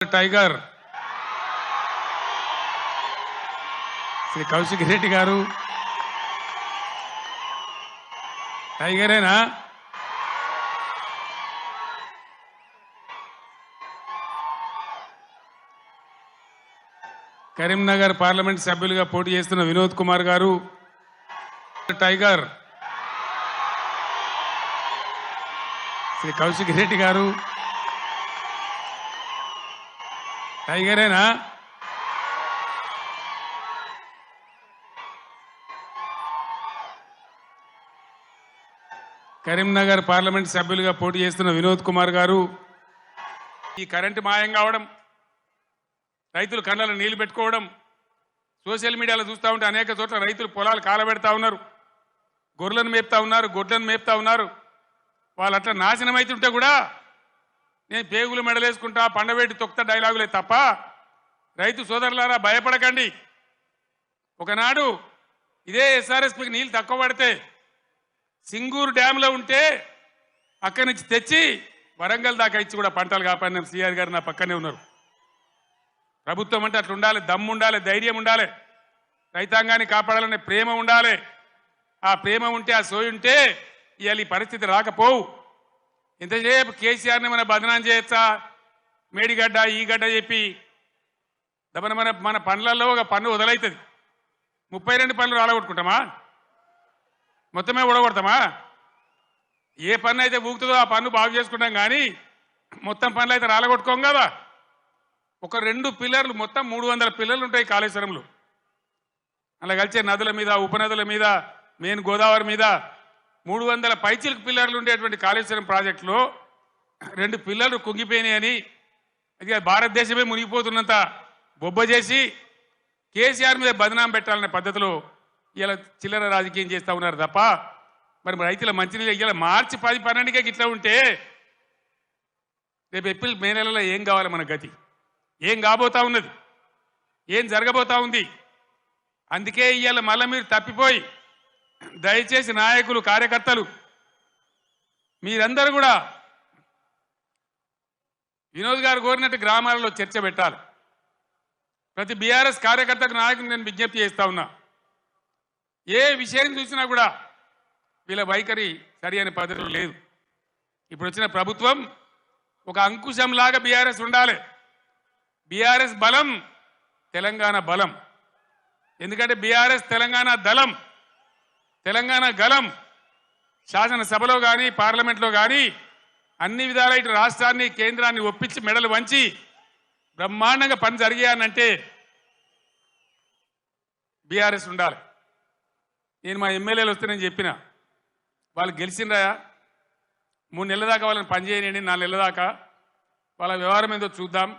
Tiger Shri Kaushik Reddy गारू टाइगरेना करींनगर parliament सभ्युలుగా పోటీ చేస్తున్న వినోద్ కుమార్ గారు टाइगर श्री कौशिक रेड्डी गारू टाइगरेना కరీంనగర్ పార్లమెంట్ సభ్యులుగా పోటీ చేస్తున్న వినోద్ కుమార్ గారు ఈ కరెంట్ మాయం కావడం రైతులు కళ్ళలో నీళ్లు పెట్టుకోవడం సోషల్ మీడియాలో చూస్తూ ఉంటే అనేక చోట్ల రైతులు పొలాలు కాలబెడతా ఉన్నారు, గొర్రెలను మేపుతా ఉన్నారు, గొడ్లను మేపుతా ఉన్నారు. వాళ్ళు అట్లా నాశనం అవుతుంటే కూడా నేను పేగులు మెడలేసుకుంటా పండవేటి తొక్త డైలాగులే తప్ప రైతు సోదరులారా భయపడకండి. ఒకనాడు ఇదే ఎస్ఆర్ఎస్పీకి నీళ్ళు తక్కువ పడితే సింగూరు డ్యాంలో ఉంటే అక్కడి నుంచి తెచ్చి వరంగల్ దాకా ఇచ్చి కూడా పంటలు కాపాడిన సిఆర్ గారు నా పక్కనే ఉన్నారు. ప్రభుత్వం అంటే అట్లా ఉండాలి, దమ్ము ఉండాలి, ధైర్యం ఉండాలి, రైతాంగాన్ని కాపాడాలనే ప్రేమ ఉండాలి. ఆ ప్రేమ ఉంటే ఆ సోయి ఉంటే ఇవాళ ఈ పరిస్థితి రాకపోవు. ఇంతసేపు కేసీఆర్ని మన బదనాం చేయొచ్చా, మేడిగడ్డ ఈ గడ్డ చెప్పి మన మన మన పనులలో ఒక పన్ను వదలవుతుంది. 32 పనులు రాలగొట్టుకుంటామా, మొత్తమే ఊడగొడతామా? ఏ పన్ను అయితే ఊగుతుందో ఆ పన్ను బాగు చేసుకుంటాం కానీ మొత్తం పనులు అయితే రాలగొట్టుకోం కదా. ఒక 2 పిల్లర్లు మొత్తం 300 పిల్లర్లు ఉంటాయి కాళేశ్వరంలో. అలా కలిసే నదుల మీద, ఉపనదుల మీద, మెయిన్ గోదావరి మీద 300 పైచిలకు పిల్లర్లు ఉండేటువంటి కాళేశ్వరం ప్రాజెక్టులో 2 పిల్లర్లు కుంగిపోయినాయని అది భారతదేశమే మునిగిపోతున్నంత బొబ్బ చేసి కేసీఆర్ మీద బదనాం పెట్టాలనే పద్ధతిలో ఇలా చిల్లర రాజకీయం చేస్తూ ఉన్నారు తప్ప మరి రైతుల మంచినీళ్ళు ఇలా మార్చి 10, 12కే ఇట్లా ఉంటే రేపు ఏప్రిల్, మే నెలలో ఏం కావాలి? మన గతి ఏం కాబోతా ఉన్నది, ఏం జరగబోతా ఉంది? అందుకే ఇవాళ మళ్ళీ మీరు తప్పిపోయి దయచేసి నాయకులు, కార్యకర్తలు మీరందరూ కూడా వినోద్ గారు కోరినట్టు గ్రామాలలో చర్చ పెట్టాలి. ప్రతి బీఆర్ఎస్ కార్యకర్తకు, నాయకులు నేను విజ్ఞప్తి చేస్తా ఉన్నా, ఏ విషయం చూసినా కూడా వీళ్ళ వైఖరి సరి అనే పద్ధతిలో లేదు. ఇప్పుడు వచ్చిన ప్రభుత్వం ఒక అంకుశంలాగా బీఆర్ఎస్ ఉండాలి. బీఆర్ఎస్ బలం తెలంగాణ బలం. ఎందుకంటే బీఆర్ఎస్ తెలంగాణ దళం, తెలంగాణ గలం. శాసనసభలో కానీ పార్లమెంట్లో కానీ అన్ని విధాల ఇటు రాష్ట్రాన్ని, కేంద్రాన్ని ఒప్పించి మెడలు వంచి బ్రహ్మాండంగా పని జరిగాయనంటే బీఆర్ఎస్ ఉండాలి. నేను మా ఎమ్మెల్యేలు వస్తే నేను చెప్పిన వాళ్ళు గెలిచిండ్రా 3 నెలల దాకా వాళ్ళని పనిచేయనండి, 4 నెలల దాకా వాళ్ళ వ్యవహారం ఏందో చూద్దాం,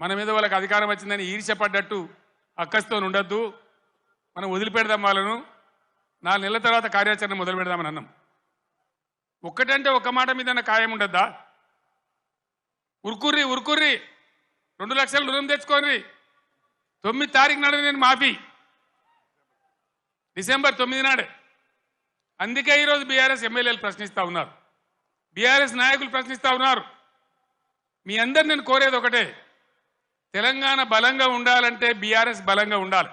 మన మీద వాళ్ళకి అధికారం వచ్చిందని ఈర్ష్యపడ్డట్టు అక్కస్తో ఉండొద్దు, మనం వదిలిపెడదాం వాళ్ళను, 4 నెలల తర్వాత కార్యాచరణ మొదలు పెడదామని అన్నాం. ఒక్కటంటే ఒక్క మాట మీద ఖాయం ఉండద్దా? ఉరుకుర్రి 2 లక్షలు రుణం తెచ్చుకోండి, 9 తారీఖు నాడు నేను మాఫీ, డిసెంబర్ 9 నాడే. అందుకే ఈరోజు బీఆర్ఎస్ ఎమ్మెల్యేలు ప్రశ్నిస్తూ ఉన్నారు, బీఆర్ఎస్ నాయకులు ప్రశ్నిస్తూ ఉన్నారు. మీ అందరు నేను కోరేది ఒకటే, తెలంగాణ బలంగా ఉండాలంటే బీఆర్ఎస్ బలంగా ఉండాలి,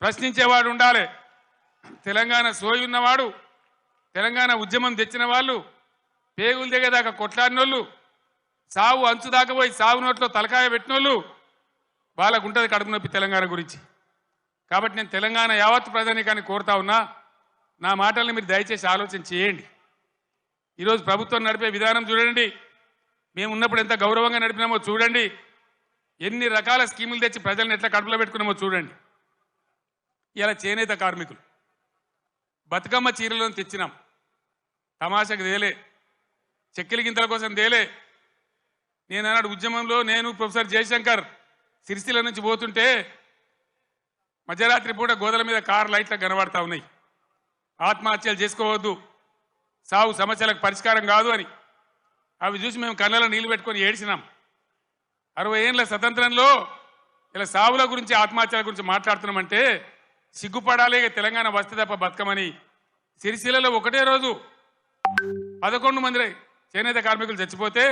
ప్రశ్నించేవాడు ఉండాలి. తెలంగాణ సోయి ఉన్నవాడు, తెలంగాణ ఉద్యమం తెచ్చిన వాళ్ళు, పేగులు దిగేదాకా కొట్లాడినోళ్ళు, సావు అంచు దాకా పోయి సావు నోట్లో తలకాయ పెట్టినోళ్ళు, వాళ్ళకు ఉంటుంది కడుపు నొప్పి తెలంగాణ గురించి. కాబట్టి నేను తెలంగాణ యావత్ ప్రజానీకాన్ని కోరుతా ఉన్నా, నా మాటల్ని మీరు దయచేసి ఆలోచన చేయండి. ఈరోజు ప్రభుత్వం నడిపే విధానం చూడండి, మేము ఉన్నప్పుడు ఎంత గౌరవంగా నడిపినామో చూడండి, ఎన్ని రకాల స్కీములు తెచ్చి ప్రజలను ఎట్లా కడుపులో పెట్టుకున్నామో చూడండి. ఇలా చేనేత కార్మికులు బతుకమ్మ చీరలను తెచ్చినాం, తమాషకు తేలే, చెక్కిలి గింతల కోసం తేలే. నేను అన్నాడు ఉద్యమంలో నేను ప్రొఫెసర్ జయశంకర్ సిరిసిల్ల నుంచి పోతుంటే మధ్యరాత్రి పూట గోదల మీద కారు లైట్లు కనబడతా ఉన్నాయి, ఆత్మహత్యలు చేసుకోవద్దు, సావు సమస్యలకు పరిష్కారం కాదు అని. అవి చూసి మేము కళ్ళలో నీళ్లు పెట్టుకొని ఏడ్చినాం. 60 ఏళ్ళ స్వతంత్రంలో ఇలా సావుల గురించి, ఆత్మహత్యల గురించి మాట్లాడుతున్నామంటే సిగ్గుపడాలి. తెలంగాణ వస్తే తప్ప బతకమని సిరిసిల్లలో ఒకటే రోజు 11 మంది చేనేత కార్మికులు చచ్చిపోతే